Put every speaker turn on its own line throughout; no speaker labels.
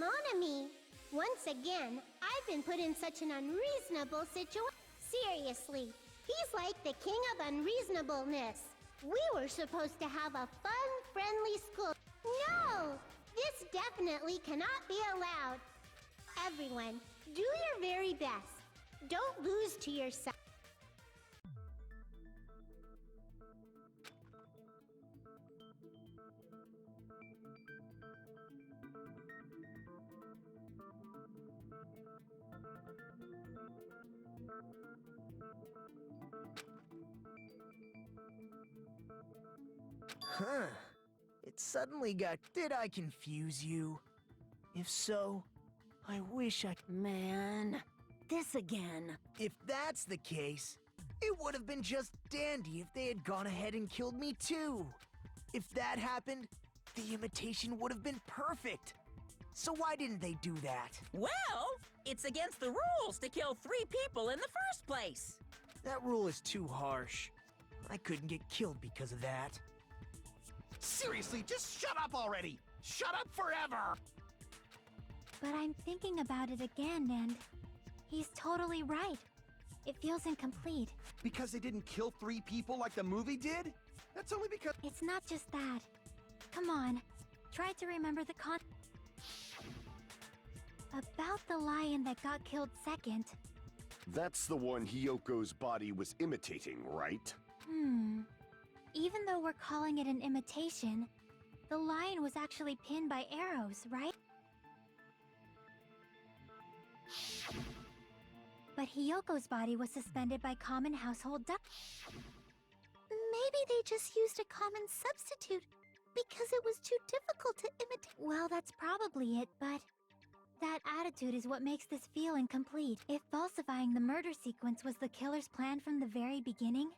mon ami. Once again, I've been put in such an unreasonable situation. Seriously, he's like the king of unreasonableness. We were supposed to have a fun, friendly school. No! This definitely cannot be allowed. Everyone, do your very best. Don't lose to yourself.
Huh. It suddenly got... Did I confuse you? If so, I wish I...
Man, this again.
If that's the case, it would have been just dandy if they had gone ahead and killed me too. If that happened, the imitation would have been perfect. So why didn't they do that?
Well, it's against the rules to kill 3 people in the first place.
That rule is too harsh. I couldn't get killed because of that.
Seriously, just shut up already! Shut up forever!
But I'm thinking about it again, and he's totally right. It feels incomplete.
Because they didn't kill 3 people like the movie did? That's only because...
It's not just that. Come on, try to remember the about the lion that got killed second.
That's the one Hyoko's body was imitating, right?
Even though we're calling it an imitation, the lion was actually pinned by arrows, right? But Hyoko's body was suspended by common household duck. Maybe they just used a common substitute because it was too difficult to imitate. Well, that's probably it, but that attitude is what makes this feel incomplete. If falsifying the murder sequence was the killer's plan from the very beginning,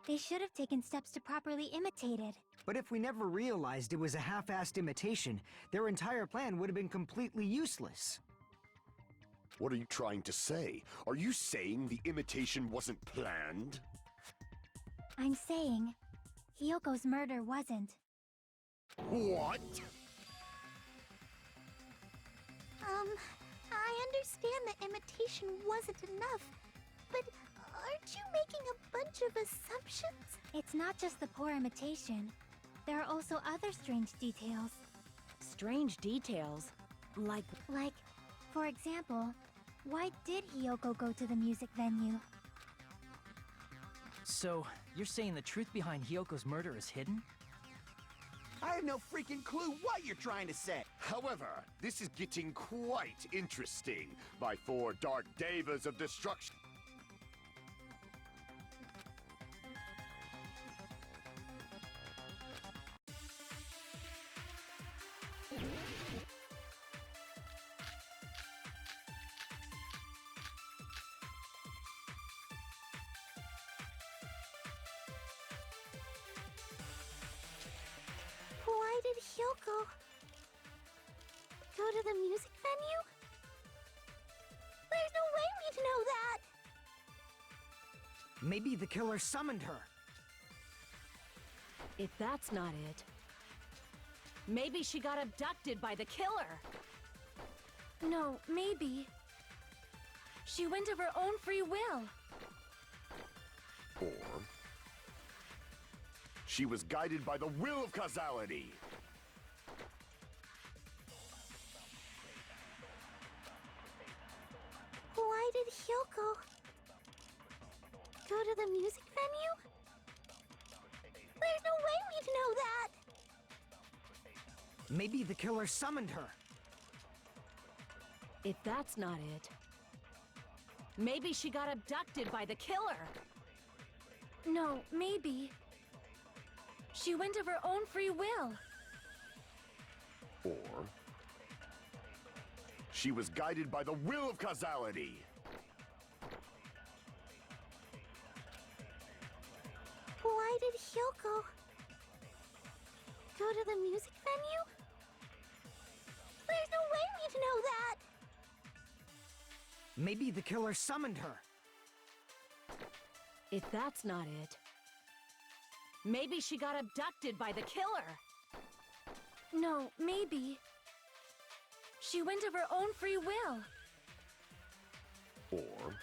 they should have taken steps to properly imitate it.
But if we never realized it was a half-assed imitation, their entire plan would have been completely useless.
What are you trying to say? Are you saying the imitation wasn't planned?
I'm saying, Hyoko's murder wasn't.
What?
I understand the imitation wasn't enough, but aren't you making a bunch of assumptions?
It's not just the poor imitation. There are also other strange details.
Strange details? Like,
For example, why did Hyoko go to the music venue?
So, you're saying the truth behind Hyoko's murder is hidden?
I have no freaking clue what you're trying to say!
However, this is getting quite interesting, my 4 dark devas of destruction.
Why did Hyoko go to the music venue? There's no way we'd know that!
Maybe the killer summoned her.
if that's not it, maybe she got abducted by the killer. No, maybe she went of her own free will.
Or she was guided by the will of causality.
Why did Hyoko go to the music venue? There's no way we'd know that!
Maybe the killer summoned her.
If that's not it, maybe she got abducted by the killer. No, maybe she went of her own free will.
Or she was guided by the will of causality.
Why did Hyoko go to the music venue? There's no way we'd know that!
Maybe the killer summoned her.
If that's not it, maybe she got abducted by the killer. No, maybe She went of her own free will.
Or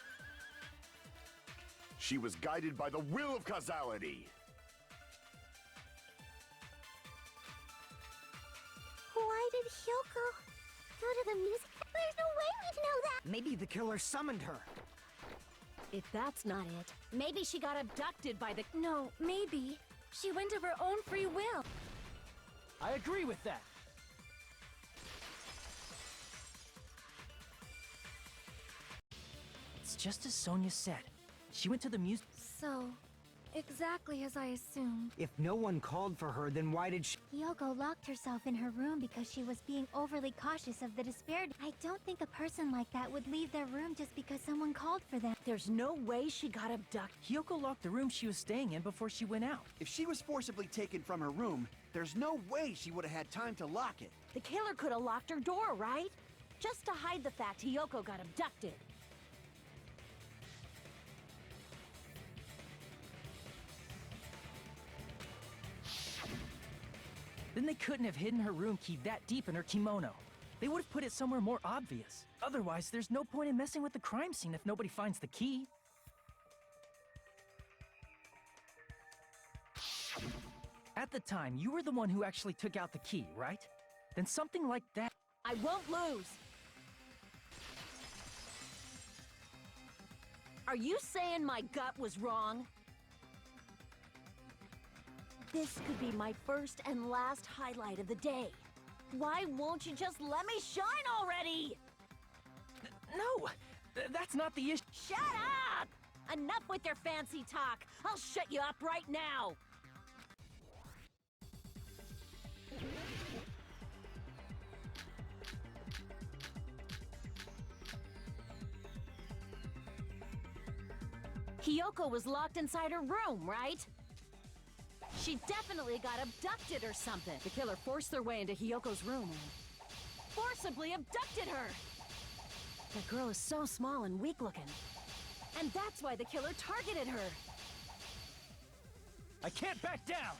she was guided by the will of causality.
Why did Hyoko go to the music? There's no way we'd know that!
Maybe the killer summoned her.
If that's not it, maybe she got abducted by the...
No, maybe. She went of her own free will.
I agree with that. It's just as Sonia said. She went to the music...
So, exactly as I assumed.
If no one called for her, then why did she...
Hyoko locked herself in her room because she was being overly cautious of the despair. I don't think a person like that would leave their room just because someone called for them.
There's no way she got abducted.
Hyoko locked the room she was staying in before she went out.
If she was forcibly taken from her room, there's no way she would have had time to lock it.
The killer could have locked her door, right? Just to hide the fact Hyoko got abducted.
Then they couldn't have hidden her room key that deep in her kimono. They would have put it somewhere more obvious. Otherwise, there's no point in messing with the crime scene if nobody finds the key. At the time, you were the one who actually took out the key, right? Then something like that...
I won't lose. Are you saying my gut was wrong? This could be my first and last highlight of the day. Why won't you just let me shine already?
No! That's not the issue.
Shut up! Enough with your fancy talk. I'll shut you up right now. Hyoko was locked inside her room, right? She definitely got abducted or something. The killer forced their way into Hyoko's room and forcibly abducted her. That girl is so small and weak-looking. And that's why the killer targeted her.
I can't back down!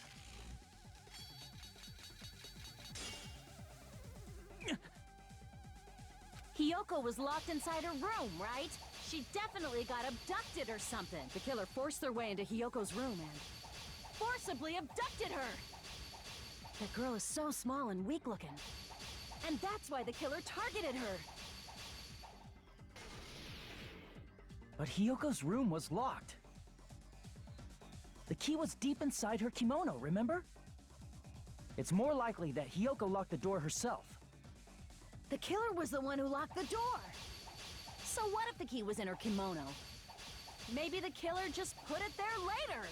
Hyoko was locked inside her room, right? She definitely got abducted or something. The killer forced their way into Hyoko's room and forcibly abducted her. That girl is so small and weak-looking. And that's why the killer targeted her.
But Hyoko's room was locked. The key was deep inside her kimono, remember? It's more likely that Hyoko locked the door herself.
The killer was the one who locked the door. So what if the key was in her kimono? Maybe the killer just put it there later.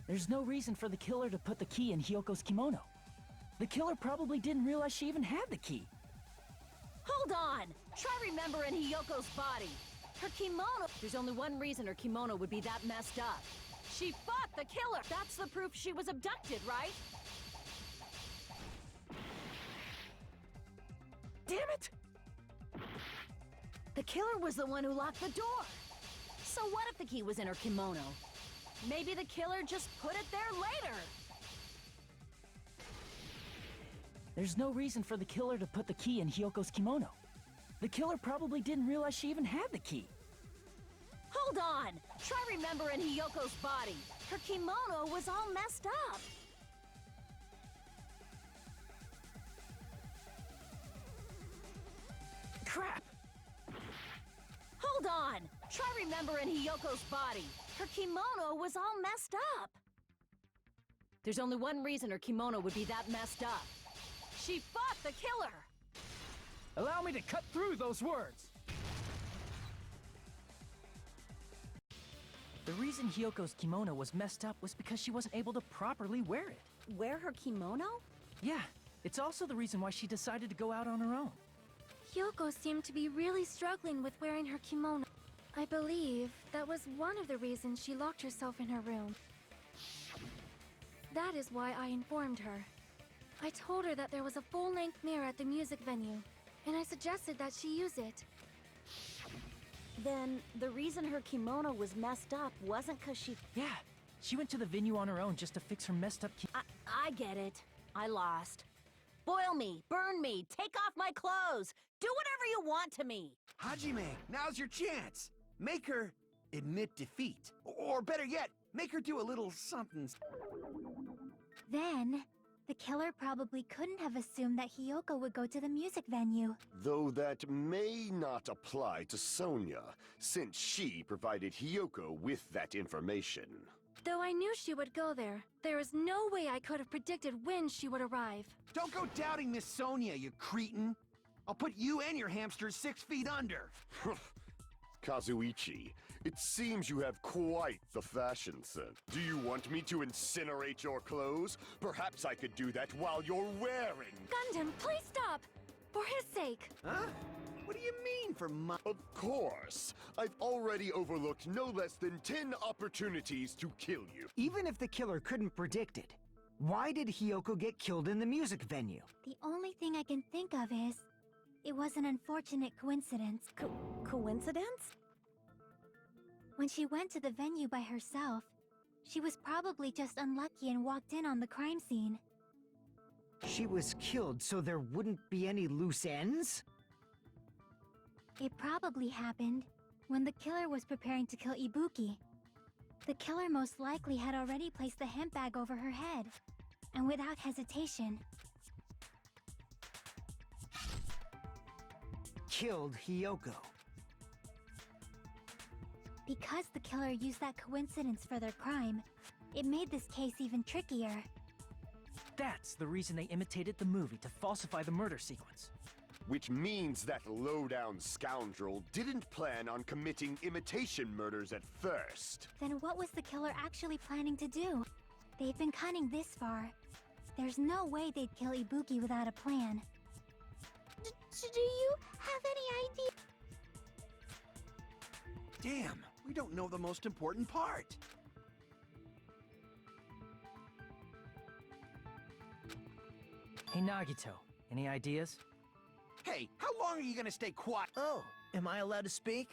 There's no reason for the killer to put the key in Hyoko's kimono. The killer probably didn't realize she even had the key.
Hold on! Try remembering Hyoko's body. Her kimono... There's only one reason her kimono would be that messed up. She fought the killer! That's the proof she was abducted, right?
Damn it!
The killer was the one who locked the door. So what if the key was in her kimono? Maybe the killer just put it there later.
There's no reason for the killer to put the key in Hyoko's kimono. The killer probably didn't realize she even had the key.
Hold on! Try remembering Hyoko's body. Her kimono was all messed up.
Crap!
Hold on! Try remembering Hyoko's body. Her kimono was all messed up. There's only one reason her kimono would be that messed up. She fought the killer!
Allow me to cut through those words! The reason Hyoko's kimono was messed up was because she wasn't able to properly wear it.
Wear her kimono?
Yeah, it's also the reason why she decided to go out on her own.
Hyoko seemed to be really struggling with wearing her kimono. I believe that was one of the reasons she locked herself in her room. That is why I informed her. I told her that there was a full-length mirror at the music venue, and I suggested that she use it.
Then, the reason her kimono was messed up wasn't because she...
Yeah, she went to the venue on her own just to fix her messed up
I get it. I lost. Boil me, burn me, take off my clothes. Do whatever you want to me.
Hajime, now's your chance. Make her admit defeat. Or better yet, make her do a little something.
Then, the killer probably couldn't have assumed that Hiyoko would go to the music venue.
Though that may not apply to Sonia, since she provided Hiyoko with that information.
Though I knew she would go there, there is no way I could have predicted when she would arrive.
Don't go doubting Miss Sonia, you cretin. I'll put you and your hamsters 6 feet under.
Kazuichi, it seems you have quite the fashion sense. Do you want me to incinerate your clothes? Perhaps I could do that while you're wearing.
Gundam, please stop! For his sake.
Huh? What do you mean for my...
Of course. I've already overlooked no less than 10 opportunities to kill you.
Even if the killer couldn't predict it, why did Hiyoko get killed in the music venue?
The only thing I can think of is, it was an unfortunate coincidence.
Coincidence?
When she went to the venue by herself, she was probably just unlucky and walked in on the crime scene.
She was killed so there wouldn't be any loose ends?
It probably happened when the killer was preparing to kill Ibuki. The killer most likely had already placed the hemp bag over her head, and without hesitation,
Killed Hiyoko.
because the killer used that coincidence for their crime, it made this case even trickier.
That's the reason they imitated the movie to falsify the murder sequence.
Which means that low-down scoundrel didn't plan on committing imitation murders at first.
Then what was the killer actually planning to do? They've been cunning this far. There's no way they'd kill Ibuki without a plan. Do you have any idea?
Damn, we don't know the most important part.
Hey Nagito, any ideas?
Hey, how long are you gonna stay quiet?
Oh, am I allowed to speak?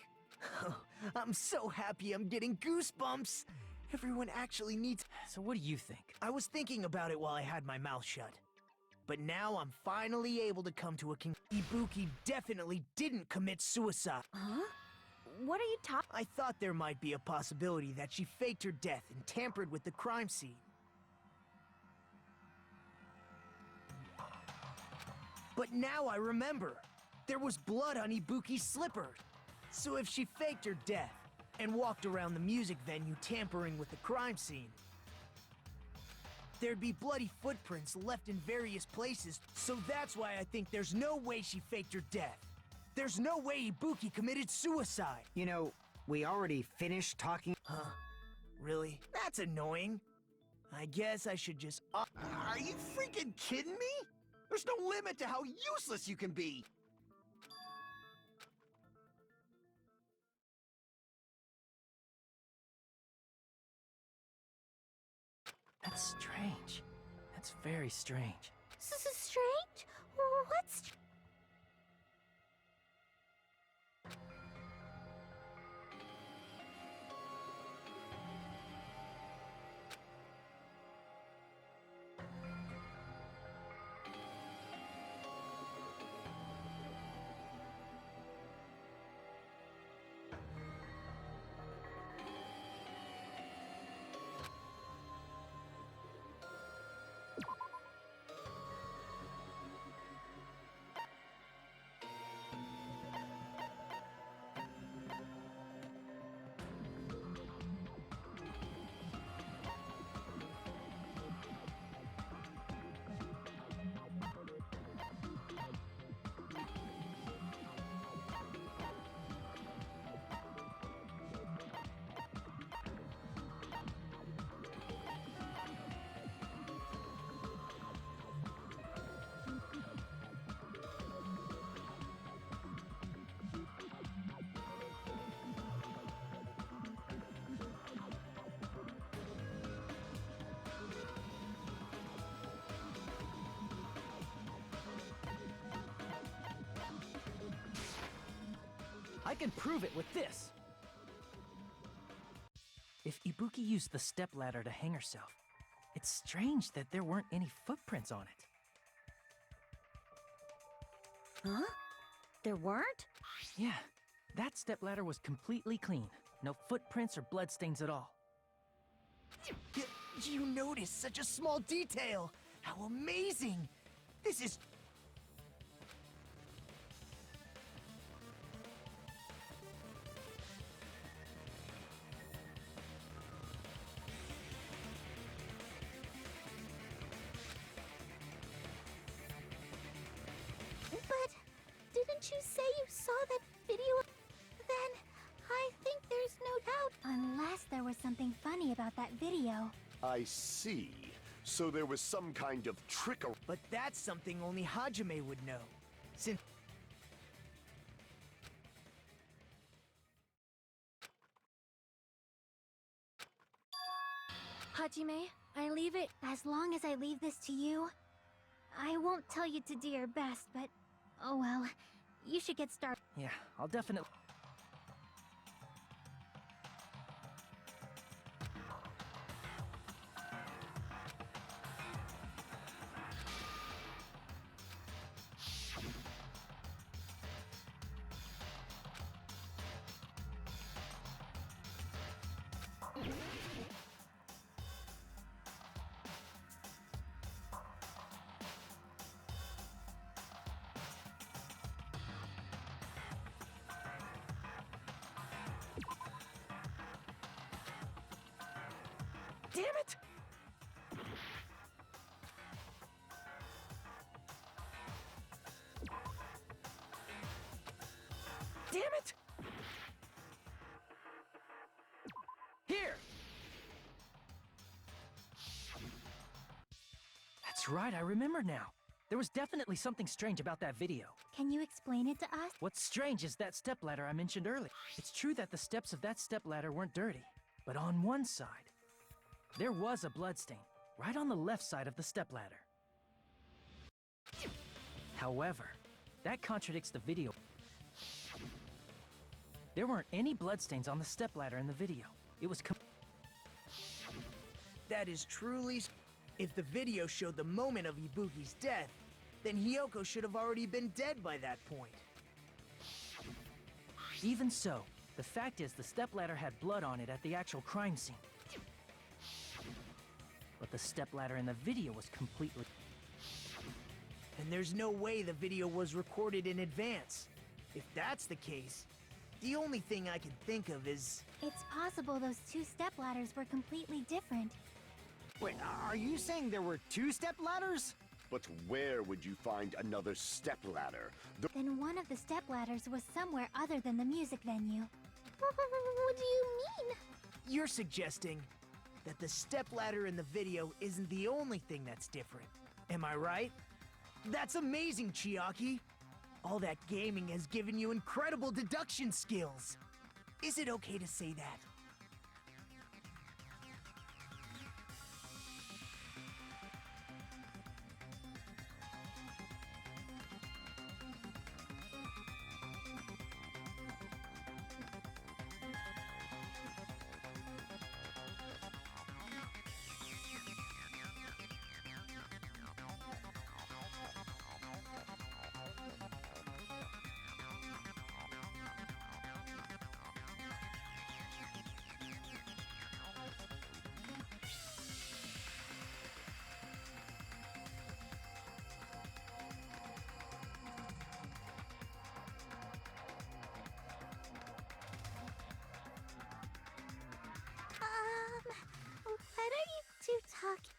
I'm so happy I'm getting goosebumps. Everyone actually needs...
So what do you think?
I was thinking about it while I had my mouth shut. But now I'm finally able to come to a Ibuki definitely didn't commit suicide.
Huh? What are you talking?
I thought there might be a possibility that she faked her death and tampered with the crime scene. But now I remember. There was blood on Ibuki's slipper. So if she faked her death and walked around the music venue tampering with the crime scene, there'd be bloody footprints left in various places, so that's why I think there's no way she faked her death. There's no way Ibuki committed suicide.
You know, we already finished talking.
Huh? Really? That's annoying. I guess I should just...
Are you freaking kidding me? There's no limit to how useless you can be.
That's strange. That's very strange.
Strange? What's...
I can prove it with this! If Ibuki used the stepladder to hang herself, it's strange that there weren't any footprints on it.
Huh? There weren't?
Yeah, that stepladder was completely clean. No footprints or bloodstains at all.
You noticed such a small detail! How amazing! This is...
But didn't you say you saw that video? Then I think there's no doubt. Unless there was something funny about that video.
I see. So there was some kind of trickery.
But that's something only Hajime would know. Since...
Hajime, I leave it.
As long as I leave this to you, I won't tell you to do your best, but oh well. You should get started.
Yeah, I'll definitely... Damn it! Damn it! Here! That's right, I remember now. There was definitely something strange about that video.
Can you explain it to us?
What's strange is that stepladder I mentioned earlier. It's true that the steps of that stepladder weren't dirty, but on one side, there was a bloodstain, right on the left side of the stepladder. However, that contradicts the video. There weren't any bloodstains on the stepladder in the video. It was
That is truly... If the video showed the moment of Ibuki's death, then Hiyoko should have already been dead by that point.
Even so, the fact is the stepladder had blood on it at the actual crime scene. But the stepladder in the video was completely...
And there's no way the video was recorded in advance. If that's the case, the only thing I can think of is...
It's possible those two stepladders were completely different.
Wait, are you saying there were two stepladders?
But where would you find another stepladder?
Then one of the stepladders was somewhere other than the music venue. What do you mean?
You're suggesting that the stepladder in the video isn't the only thing that's different. Am I right? That's amazing, Chiaki! All that gaming has given you incredible deduction skills. Is it okay to say that?
What are you two talking?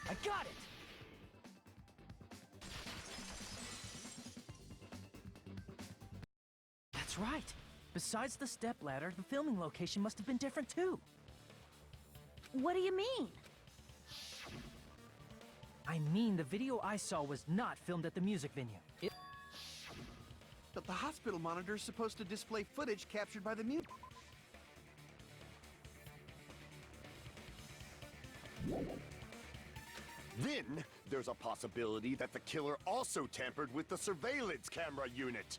I got it! That's right. Besides the stepladder, the filming location must have been different too.
What do you mean?
I mean, the video I saw was not filmed at the music venue.
But the hospital monitor is supposed to display footage captured by the music.
Then, there's a possibility that the killer also tampered with the surveillance camera unit.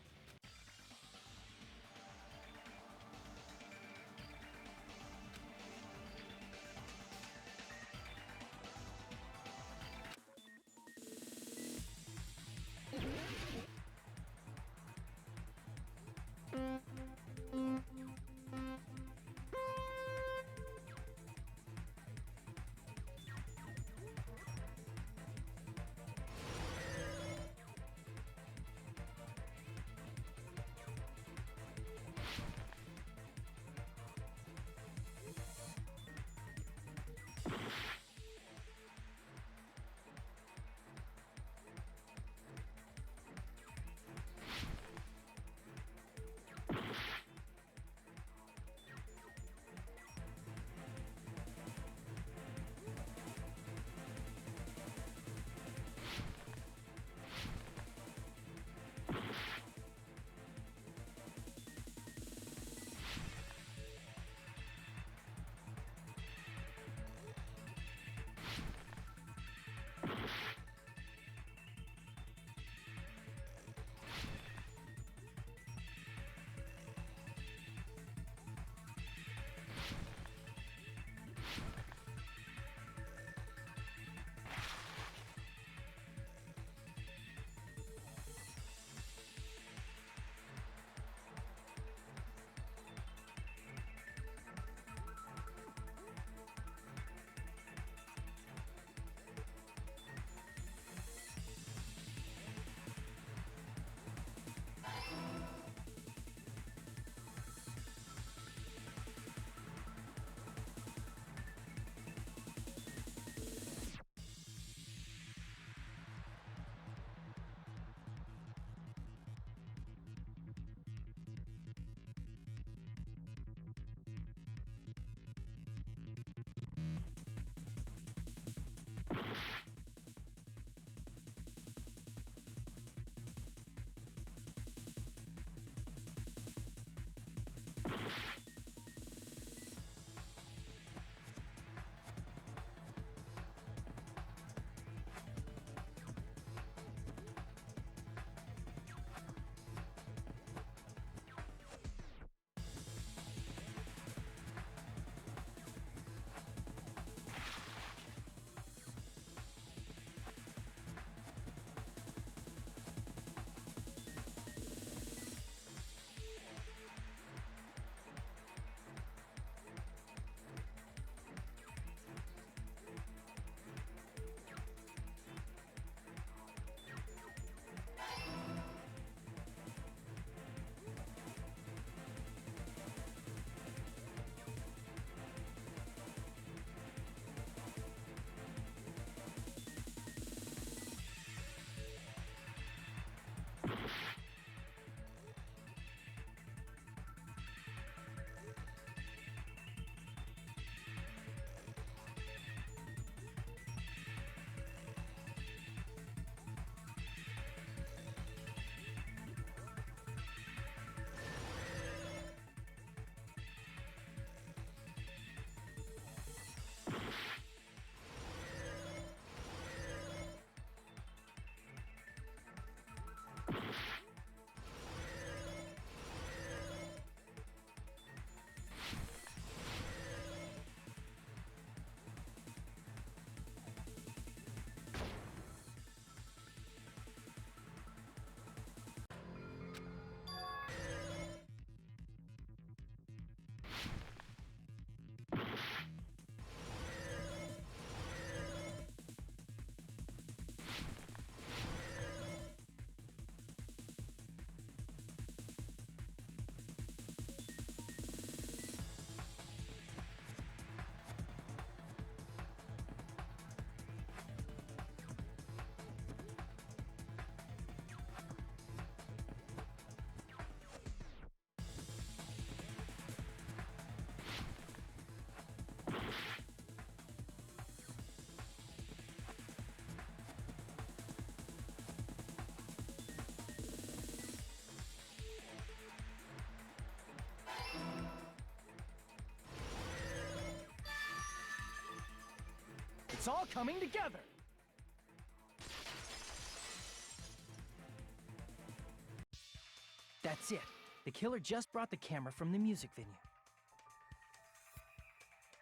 It's all coming together! That's it. The killer just brought the camera from the music venue.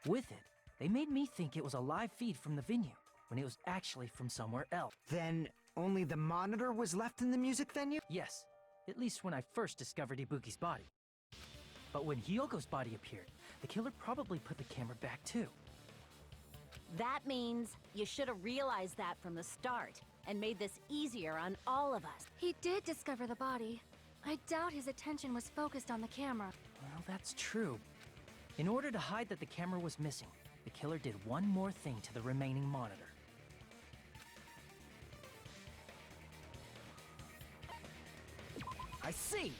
With it, they made me think it was a live feed from the venue, when it was actually from somewhere else.
Then only the monitor was left in the music venue?
Yes, at least when I first discovered Ibuki's body. But when Hyoko's body appeared, the killer probably put the camera back too.
That means you should have realized that from the start and made this easier on all of us.
He did discover the body. I doubt his attention was focused on the camera.
Well, that's true. In order to hide that the camera was missing, the killer did one more thing to the remaining monitor. I see!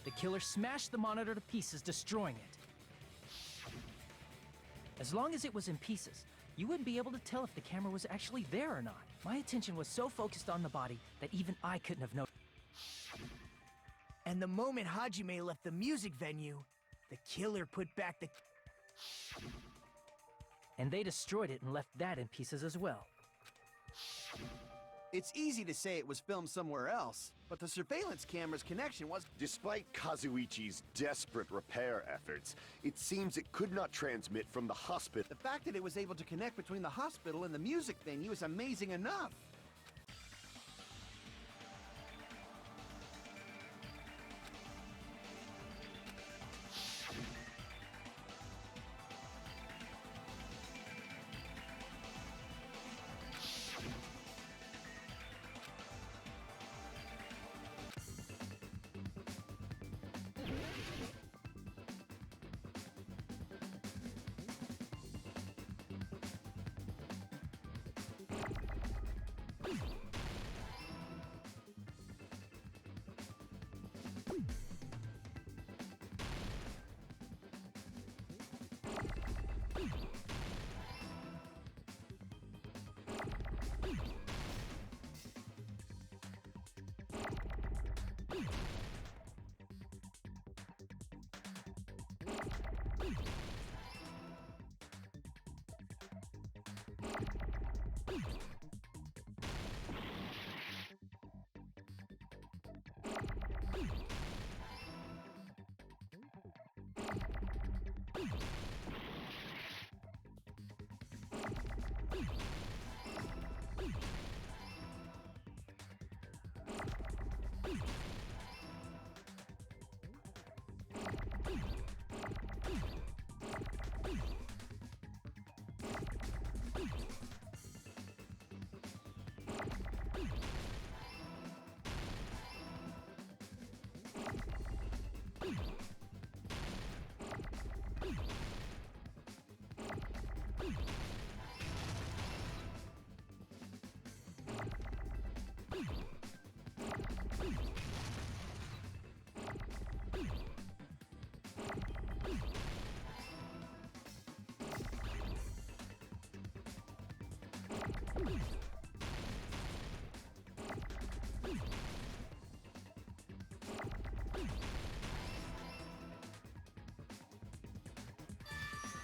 The killer smashed the monitor to pieces, destroying it. As long as it was in pieces, you wouldn't be able to tell if the camera was actually there or not. My attention was so focused on the body that even I couldn't have noticed.
And the moment Hajime left the music venue, the killer put back the...
And they destroyed it and left that in pieces as well.
It's easy to say it was filmed somewhere else, but the surveillance camera's connection was...
Despite Kazuichi's desperate repair efforts, it seems it could not transmit from the hospital.
The fact that it was able to connect between the hospital and the music venue is amazing enough.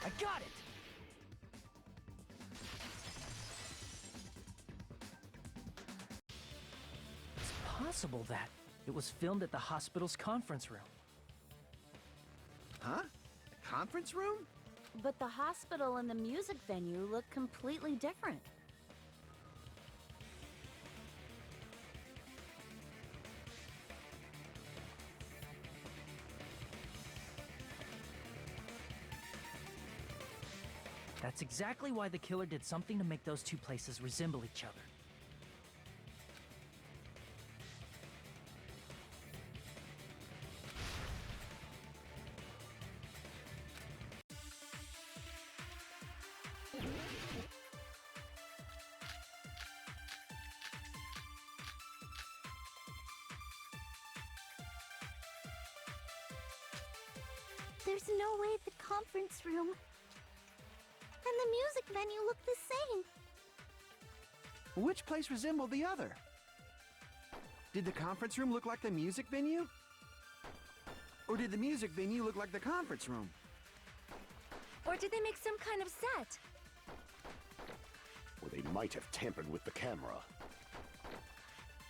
I got it! It's possible that it was filmed at the hospital's conference room.
Huh? A conference room?
But the hospital and the music venue look completely different.
That's exactly why the killer did something to make those two places resemble each other.
There's no way the conference room and the music venue look the same.
Which place resembled the other? Did the conference room look like the music venue? Or did the music venue look like the conference room?
Or did they make some kind of set?
Or they might have tampered with the camera.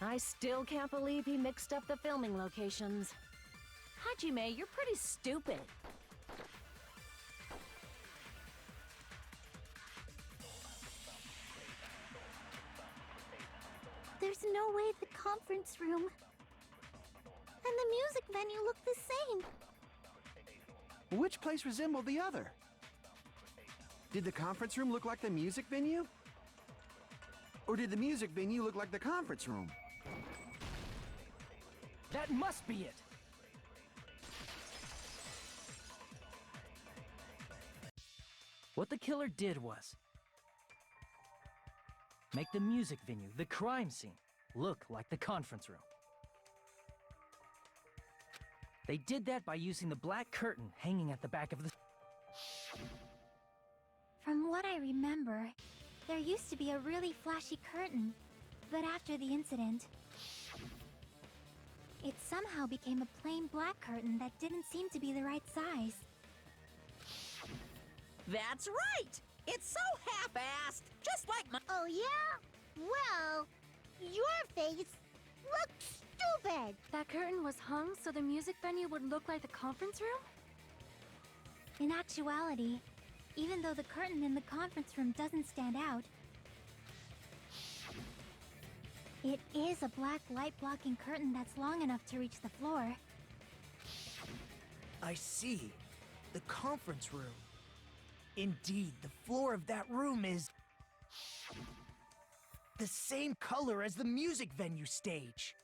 I still can't believe he mixed up the filming locations. Hajime, you're pretty stupid.
There's no way the conference room and the music venue look the same.
Which place resembled the other? Did the conference room look like the music venue? Or did the music venue look like the conference room?
That must be it! What the killer did was make the music venue, the crime scene, look like the conference room. They did that by using the black curtain hanging at the back of the...
From what I remember, there used to be a really flashy curtain, but after the incident, it somehow became a plain black curtain that didn't seem to be the right size.
That's right! It's so half-assed, just like my...
Oh, yeah? Well, your face looks stupid.
That curtain was hung so the music venue would look like the conference room?
In actuality, even though the curtain in the conference room doesn't stand out, it is a black light-blocking curtain that's long enough to reach the floor.
I see. The conference room. Indeed, the floor of that room is the same color as the music venue stage.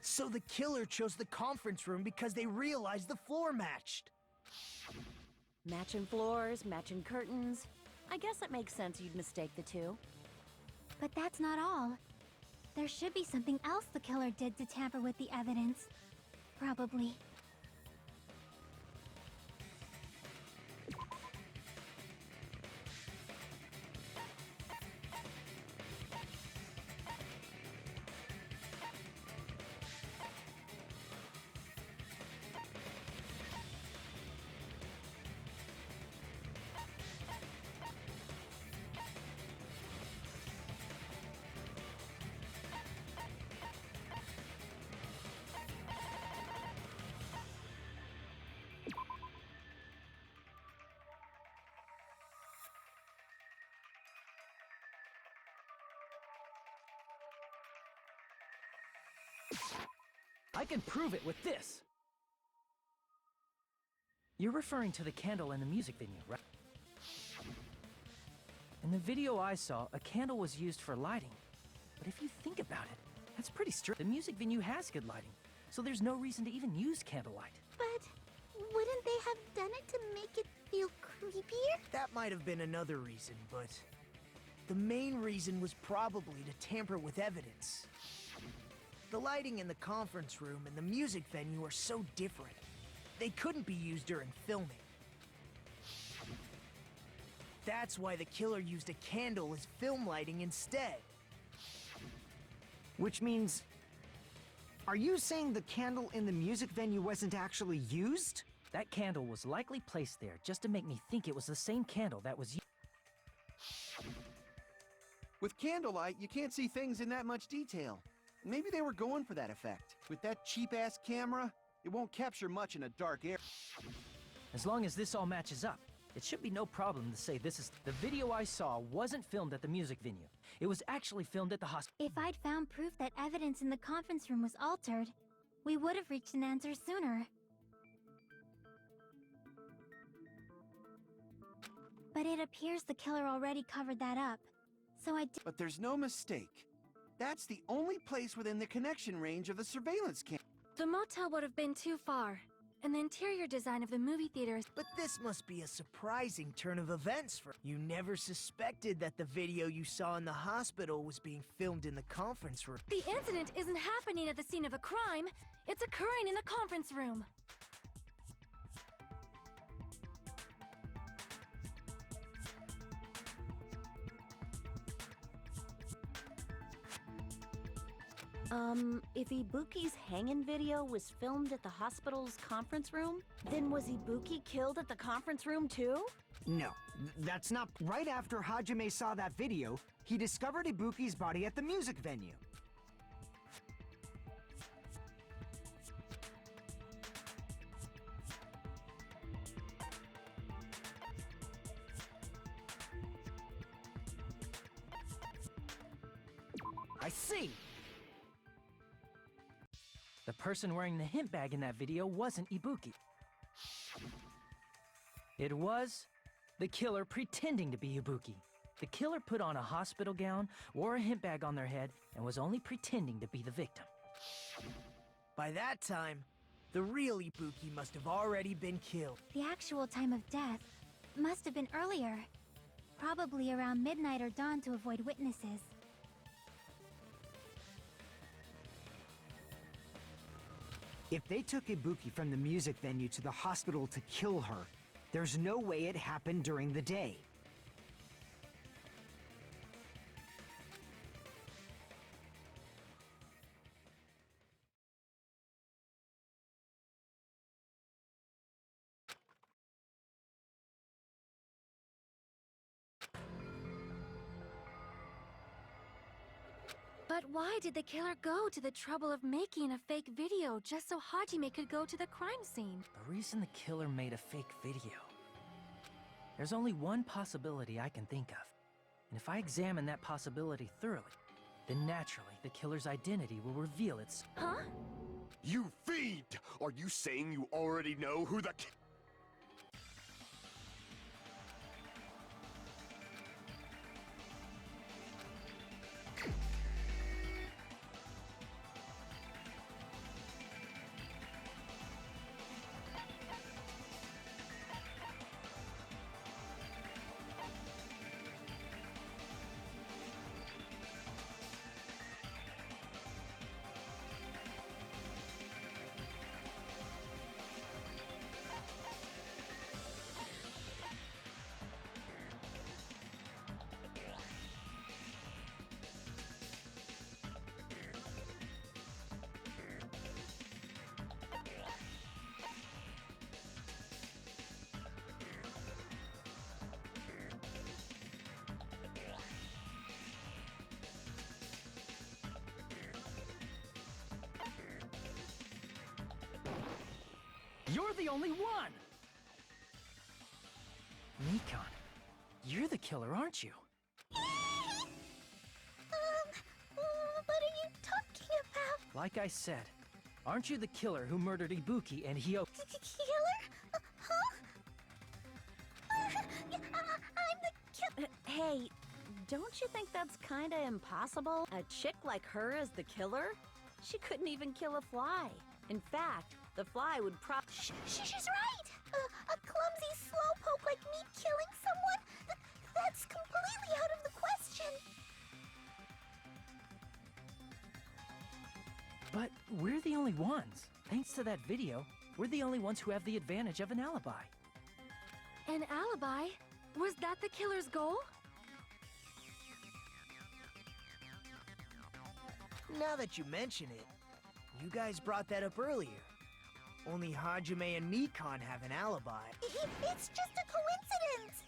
So the killer chose the conference room because they realized the floor matched.
Matching floors, matching curtains. I guess it makes sense you'd mistake the two.
But that's not all. There should be something else the killer did to tamper with the evidence. Probably.
I can prove it with this! You're referring to the candle in the music venue, right? In the video I saw, a candle was used for lighting. But if you think about it, that's pretty strict. The music venue has good lighting, so there's no reason to even use candlelight.
But wouldn't they have done it to make it feel creepier?
That might have been another reason, but the main reason was probably to tamper with evidence. The lighting in the conference room and the music venue are so different. They couldn't be used during filming. That's why the killer used a candle as film lighting instead.
Which means... Are you saying the candle in the music venue wasn't actually used?
That candle was likely placed there just to make me think it was the same candle that was used.
With candlelight, you can't see things in that much detail. Maybe they were going for that effect. With that cheap-ass camera, it won't capture much in a dark area.
As long as this all matches up, it should be no problem to say this is... The video I saw wasn't filmed at the music venue. It was actually filmed at the hospital.
If I'd found proof that evidence in the conference room was altered, we would have reached an answer sooner. But it appears the killer already covered that up, so I
But there's no mistake. That's the only place within the connection range of the surveillance cam.
The motel would have been too far, and the interior design of the movie theater is...
But this must be a surprising turn of events for... You never suspected that the video you saw in the hospital was being filmed in the conference room.
The incident isn't happening at the scene of a crime, it's occurring in the conference room.
If Ibuki's hanging video was filmed at the hospital's conference room, then was Ibuki killed at the conference room too?
No, that's not. Right after Hajime saw that video, he discovered Ibuki's body at the music venue.
I see! The person wearing the hint bag in that video wasn't Ibuki. It was the killer pretending to be Ibuki. The killer put on a hospital gown, wore a hint bag on their head, and was only pretending to be the victim.
By that time, the real Ibuki must have already been killed.
The actual time of death must have been earlier. Probably around midnight or dawn to avoid witnesses.
If they took Ibuki from the music venue to the hospital to kill her, there's no way it happened during the day.
But why did the killer go to the trouble of making a fake video just so Hajime could go to the crime scene?
The reason the killer made a fake video. There's only one possibility I can think of. And if I examine that possibility thoroughly, then naturally the killer's identity will reveal its...
Huh?
You fiend! Are you saying you already know who the
You're the only one! Nikon, you're the killer, aren't you?
What are you talking about?
Like I said, aren't you the killer who murdered Ibuki and Hyo?
Killer? Huh? I'm the killer.
Hey, don't you think that's kinda impossible? A chick like her as the killer? She couldn't even kill a fly. In fact, the fly would
She's right! A clumsy slowpoke like me killing someone? That's completely out of the question!
But we're the only ones. Thanks to that video, we're the only ones who have the advantage of an alibi.
An alibi? Was that the killer's goal?
Now that you mention it, you guys brought that up earlier. Only Hajime and Nikon have an alibi.
It's just a coincidence!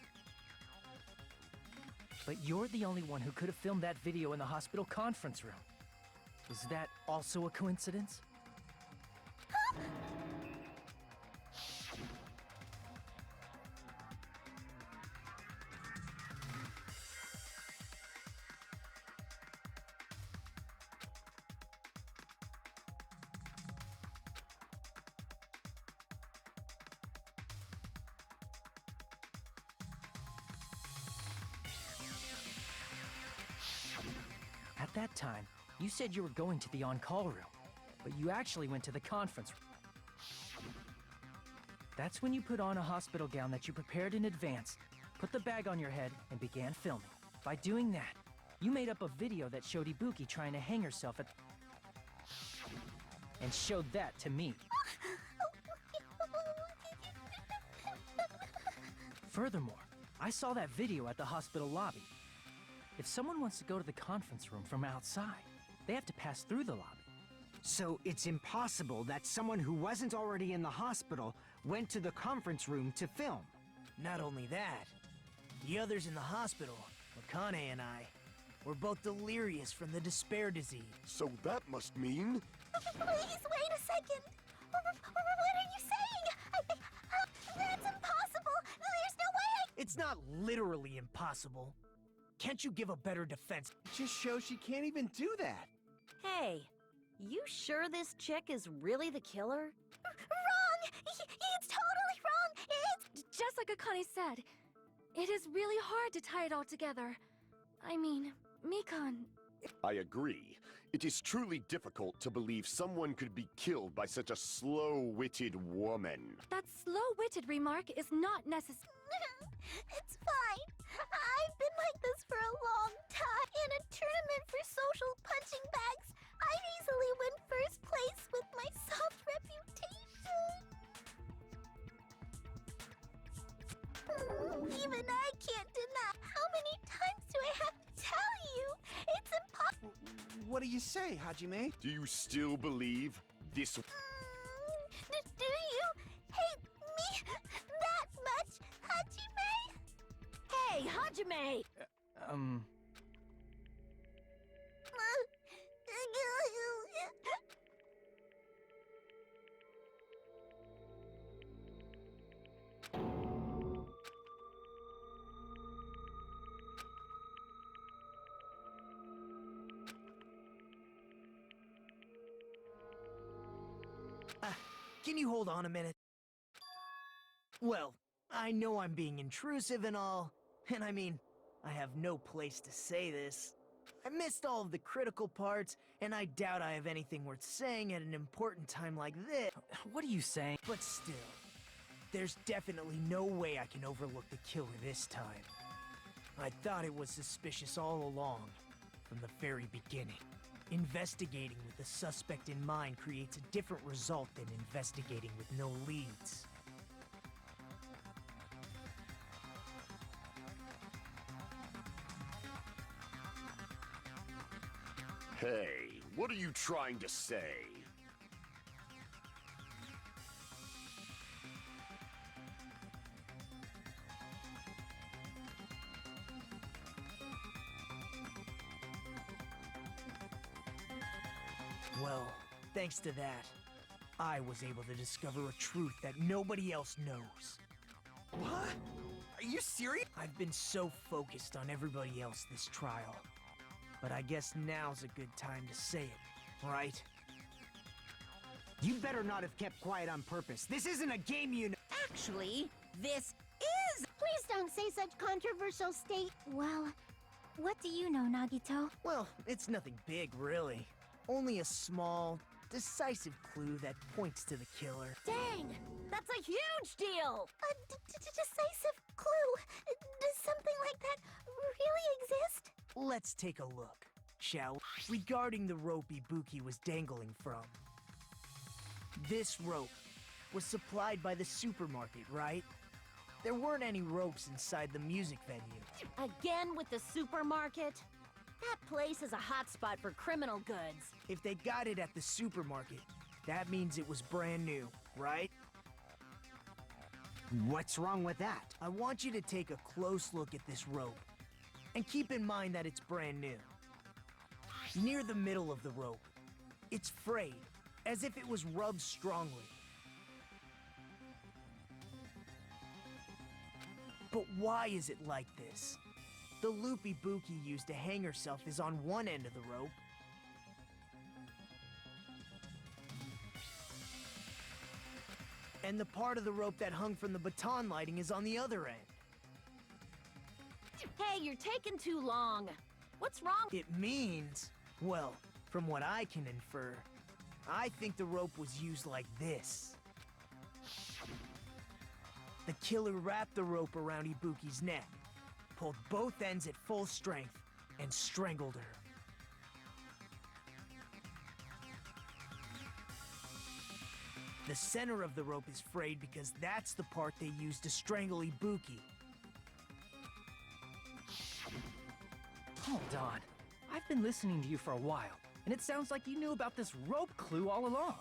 But you're the only one who could have filmed that video in the hospital conference room. Is that also a coincidence? At that time, you said you were going to the on-call room, but you actually went to the conference room. That's when you put on a hospital gown that you prepared in advance, put the bag on your head, and began filming. By doing that, you made up a video that showed Ibuki trying to hang herself at... and showed that to me. Furthermore, I saw that video at the hospital lobby. If someone wants to go to the conference room from outside, they have to pass through the lobby.
So it's impossible that someone who wasn't already in the hospital went to the conference room to film.
Not only that, the others in the hospital, Akane and I, were both delirious from the despair disease.
So that must mean...
Please, wait a second. What are you saying? That's impossible. There's no way
It's not literally impossible. Can't you give a better defense?
It just shows she can't even do that.
Hey, you sure this chick is really the killer?
Wrong! It's totally wrong! It's...
Just like Akane said, it is really hard to tie it all together. I mean, Mikan...
I agree. It is truly difficult to believe someone could be killed by such a slow-witted woman.
That slow-witted remark is not necessary.
It's fine. I've been like this for a long time. In a tournament for social punching bags, I'd easily win first place with my soft reputation. Even I can't deny. How many times do I have to tell you? It's impossible.
What do you say, Hajime?
Do you still believe this?
Do you hate me that much, Hajime?
Hey, Hajime!
Can you hold on a minute? Well, I know I'm being intrusive and all, and I mean, I have no place to say this. I missed all of the critical parts, and I doubt I have anything worth saying at an important time like this.
What are you saying?
But still, there's definitely no way I can overlook the killer this time. I thought it was suspicious all along, from the very beginning. Investigating with the suspect in mind creates a different result than investigating with no leads.
Hey, what are you trying to say?
Well, thanks to that, I was able to discover a truth that nobody else knows.
What? Are you serious?
I've been so focused on everybody else this trial. But I guess now's a good time to say it, right?
You better not have kept quiet on purpose. This isn't a game, you know.
Actually, this is...
Please don't say such controversial state.
Well, what do you know, Nagito?
Well, it's nothing big, really. Only a small, decisive clue that points to the killer.
Dang! That's a huge deal!
A decisive clue? Does something like that really exist?
Let's take a look, shall we? Regarding the rope Ibuki was dangling from. This rope was supplied by the supermarket, right? There weren't any ropes inside the music venue.
Again with the supermarket? That place is a hotspot for criminal goods.
If they got it at the supermarket, that means it was brand new, right?
What's wrong with that?
I want you to take a close look at this rope. And keep in mind that it's brand new. Near the middle of the rope, it's frayed, as if it was rubbed strongly. But why is it like this? The loop Ibuki used to hang herself is on one end of the rope. And the part of the rope that hung from the baton lighting is on the other end.
Hey, you're taking too long. What's wrong?
It means, well, from what I can infer, I think the rope was used like this. The killer wrapped the rope around Ibuki's neck, pulled both ends at full strength, and strangled her. The center of the rope is frayed because that's the part they used to strangle Ibuki.
Hold on. I've been listening to you for a while. And it sounds like you knew about this rope clue all along.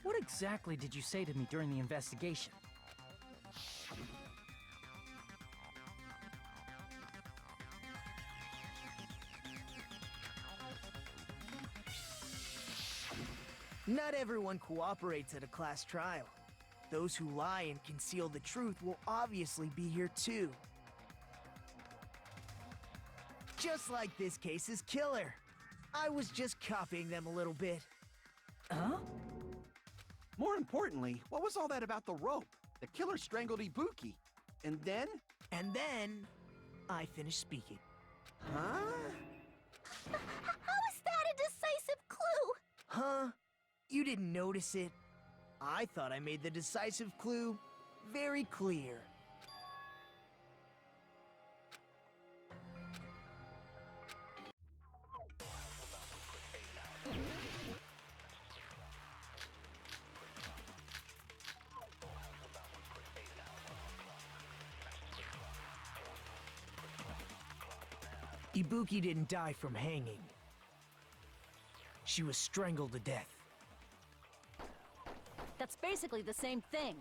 What exactly did you say to me during the investigation?
Not everyone cooperates at a class trial. Those who lie and conceal the truth will obviously be here too. Just like this case's killer. I was just copying them a little bit.
Huh?
More importantly, what was all that about the rope? The killer strangled Ibuki. And then?
And then, I finished speaking.
Huh?
How is that a decisive clue?
Huh? You didn't notice it? I thought I made the decisive clue very clear. Ibuki didn't die from hanging. She was strangled to death.
That's basically the same thing.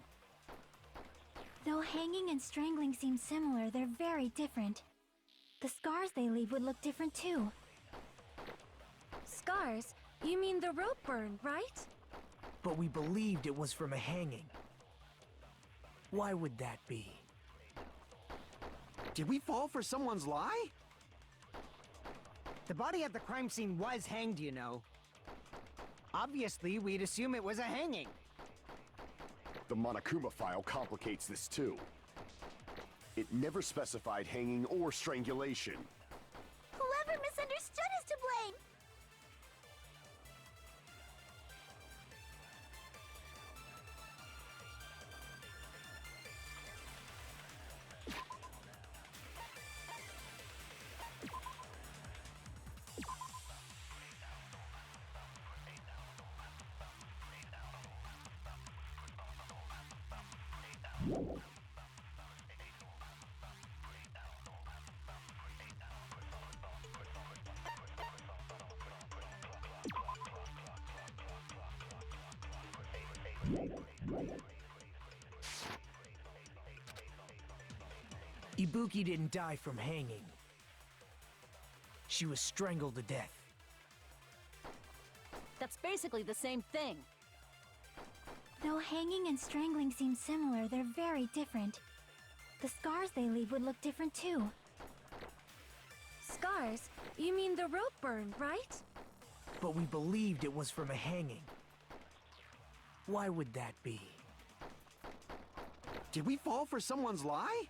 Though hanging and strangling seem similar, they're very different. The scars they leave would look different too.
Scars? You mean the rope burn, right?
But we believed it was from a hanging. Why would that be?
Did we fall for someone's lie?
The body at the crime scene was hanged, you know. Obviously, we'd assume it was a hanging.
The Monokuma file complicates this too. It never specified hanging or strangulation.
Whoever misunderstood is to blame!
Ibuki didn't die from hanging. She was strangled to death.
That's basically the same thing.
Though hanging and strangling seem similar, they're very different. The scars they leave would look different too.
Scars? You mean the rope burn, right?
But we believed it was from a hanging. Why would that be?
Did we fall for someone's lie?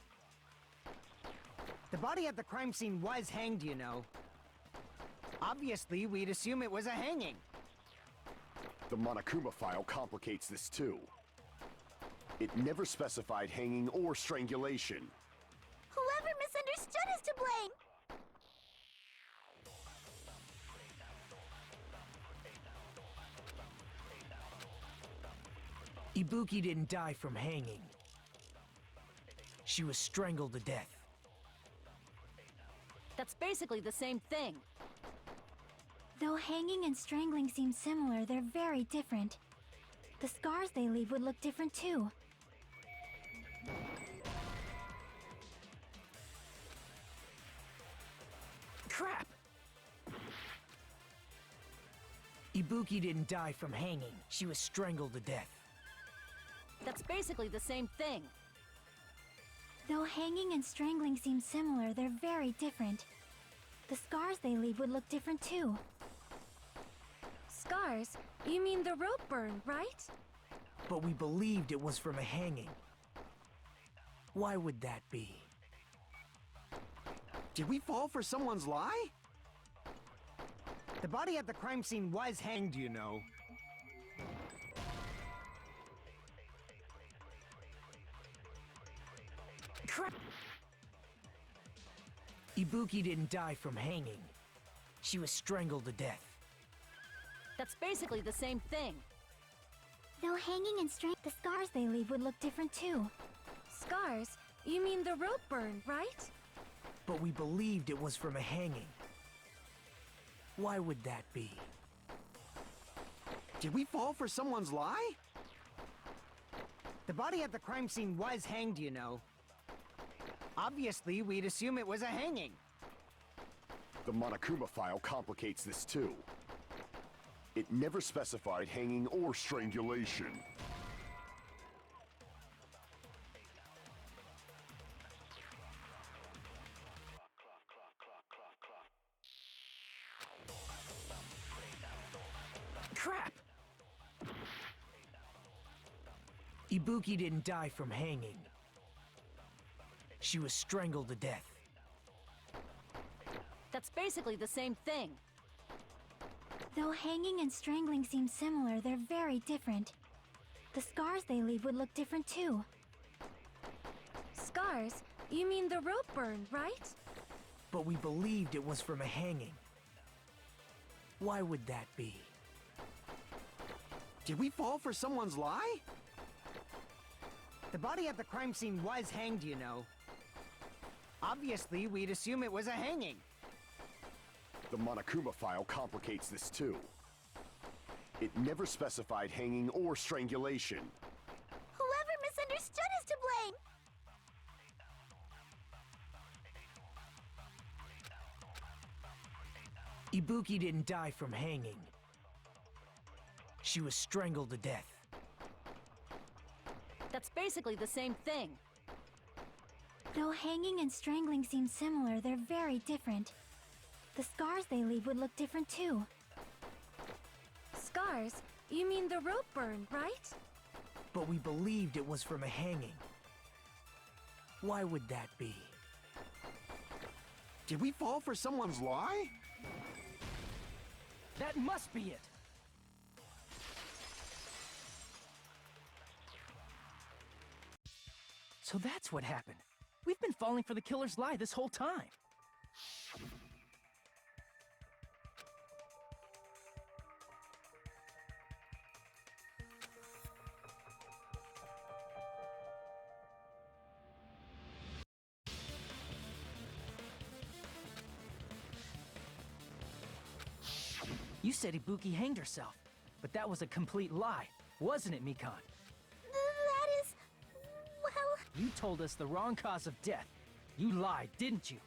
The body at the crime scene was hanged, you know. Obviously, we'd assume it was a hanging.
The Monokuma file complicates this too. It never specified hanging or strangulation.
Whoever misunderstood is to blame!
Ibuki didn't die from hanging. She was strangled to death.
That's basically the same thing.
Though hanging and strangling seem similar, they're very different. The scars they leave would look different too.
Crap! Ibuki didn't die from hanging. She was strangled to death.
That's basically the same thing.
Though hanging and strangling seem similar, they're very different. The scars they leave would look different too.
Scars? You mean the rope burn, right?
But we believed it was from a hanging. Why would that be?
Did we fall for someone's lie?
The body at the crime scene was hanged, you know.
Crap! Ibuki didn't die from hanging. She was strangled to death.
That's basically the same thing.
Though hanging and the scars they leave would look different too.
Scars? You mean the rope burn, right?
But we believed it was from a hanging. Why would that be?
Did we fall for someone's lie?
The body at the crime scene was hanged, you know. Obviously, we'd assume it was a hanging.
The Monokuma file complicates this too. It never specified hanging or strangulation.
Crap!
Ibuki didn't die from hanging. She was strangled to death.
That's basically the same thing.
Though hanging and strangling seem similar, they're very different. The scars they leave would look different too.
Scars? You mean the rope burn, right?
But we believed it was from a hanging. Why would that be?
Did we fall for someone's lie?
The body at the crime scene was hanged, you know. Obviously, we'd assume it was a hanging.
The Monokuma file complicates this too. It never specified hanging or strangulation.
Whoever misunderstood is to blame!
Ibuki didn't die from hanging. She was strangled to death.
That's basically the same thing.
Though hanging and strangling seem similar, they're very different. The scars they leave would look different too.
Scars? You mean the rope burn, right?
But we believed it was from a hanging. Why would that be?
Did we fall for someone's lie?
That must be it! So that's what happened. We've been falling for the killer's lie this whole time. You said Ibuki hanged herself, but that was a complete lie, wasn't it, Mikan?
That is... well...
You told us the wrong cause of death. You lied, didn't you?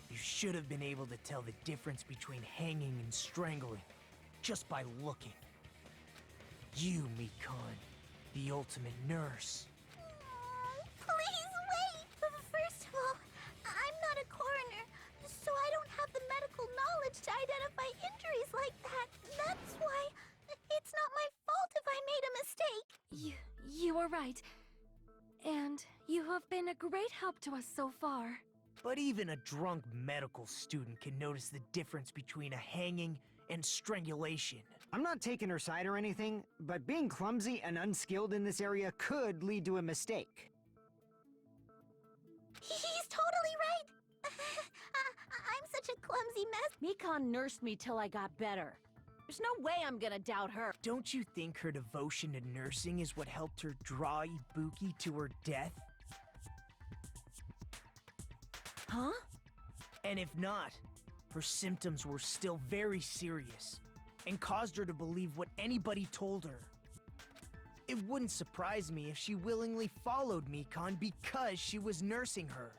You should have been able to tell the difference between hanging and strangling just by looking. You, Mikan, the ultimate nurse.
Please wait! First of all, I'm not a coroner, so I don't have the medical knowledge to identify injuries like that. That's why it's not my fault if I made a mistake.
You are right. And you have been a great help to us so far.
But even a drunk medical student can notice the difference between a hanging and strangulation.
I'm not taking her side or anything, but being clumsy and unskilled in this area could lead to a mistake.
He's totally right! I'm such a clumsy mess.
Mikan nursed me till I got better. There's no way I'm gonna doubt her.
Don't you think her devotion to nursing is what helped her draw Ibuki to her death?
Huh?
And if not, her symptoms were still very serious and caused her to believe what anybody told her. It wouldn't surprise me if she willingly followed Mikan because she was nursing her.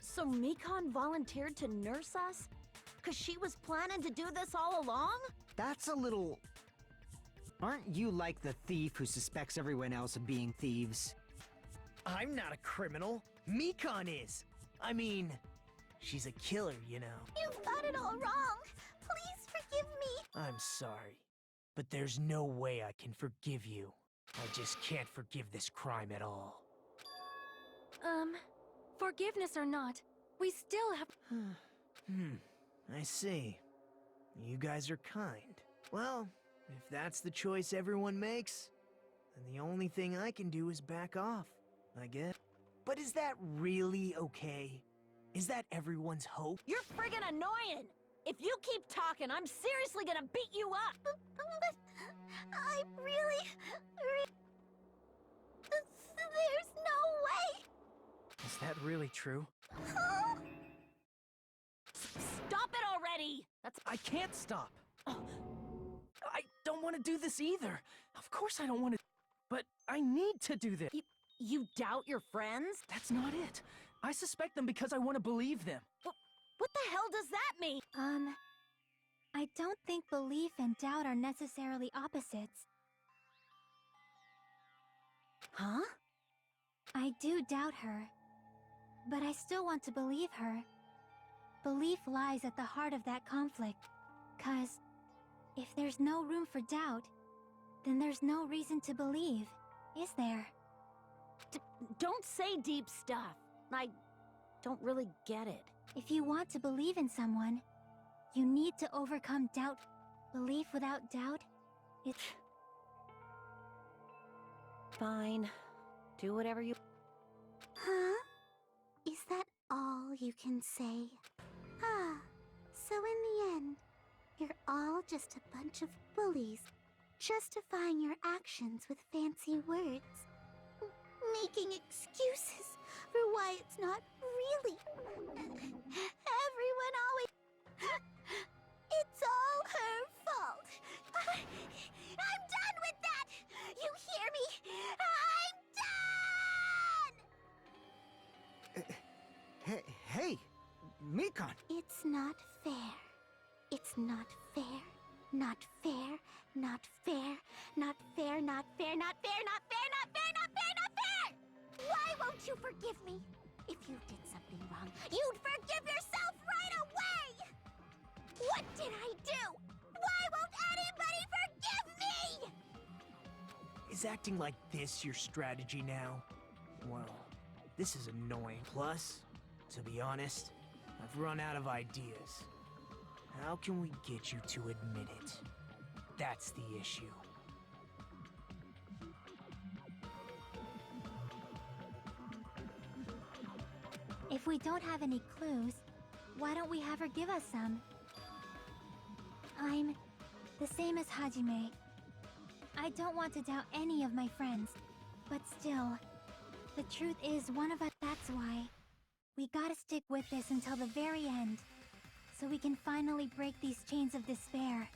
So Mikan volunteered to nurse us? 'Cause she was planning to do this all along?
That's a little... Aren't you like the thief who suspects everyone else of being thieves?
I'm not a criminal. Mikan is. I mean, she's a killer, you know.
You've got it all wrong. Please forgive me.
I'm sorry, but there's no way I can forgive you. I just can't forgive this crime at all.
Forgiveness or not, we still have...
I see. You guys are kind. Well, if that's the choice everyone makes, then the only thing I can do is back off, I guess. But is that really okay? Is that everyone's hope?
You're friggin' annoying! If you keep talking, I'm seriously gonna beat you up!
But I really... There's no way!
Is that really true?
Stop it already!
I can't stop. I don't want to do this either. Of course I don't want to, but I need to do this.
You doubt your friends?
That's not it. I suspect them because I want to believe them.
What the hell does that mean?
I don't think belief and doubt are necessarily opposites.
Huh?
I do doubt her, but I still want to believe her. Belief lies at the heart of that conflict, 'cause if there's no room for doubt, then there's no reason to believe, is there?
Don't say deep stuff. I don't really get it.
If you want to believe in someone, you need to overcome doubt. Belief without doubt, it's...
Fine. Do whatever you...
Huh? Is that all you can say? Ah, so in the end, you're all just a bunch of bullies, justifying your actions with fancy words. Making excuses for why it's not really. Everyone always... It's all her fault. I'm done with that! You hear me? I'm done!
Hey, Mikan!
It's not fair. It's not fair. Not fair. Not fair. Not fair. Not fair. Not fair. Not fair. Not fair. Not fair. Not fair! Why won't you forgive me? If you did something wrong, you'd forgive yourself right away! What did I do? Why won't anybody forgive me?
Is acting like this your strategy now? Well, this is annoying. Plus, to be honest, I've run out of ideas. How can we get you to admit it? That's the issue.
If we don't have any clues, why don't we have her give us some? I'm the same as Hajime. I don't want to doubt any of my friends, but still, the truth is one of us. That's why we gotta stick with this until the very end, so we can finally break these chains of despair.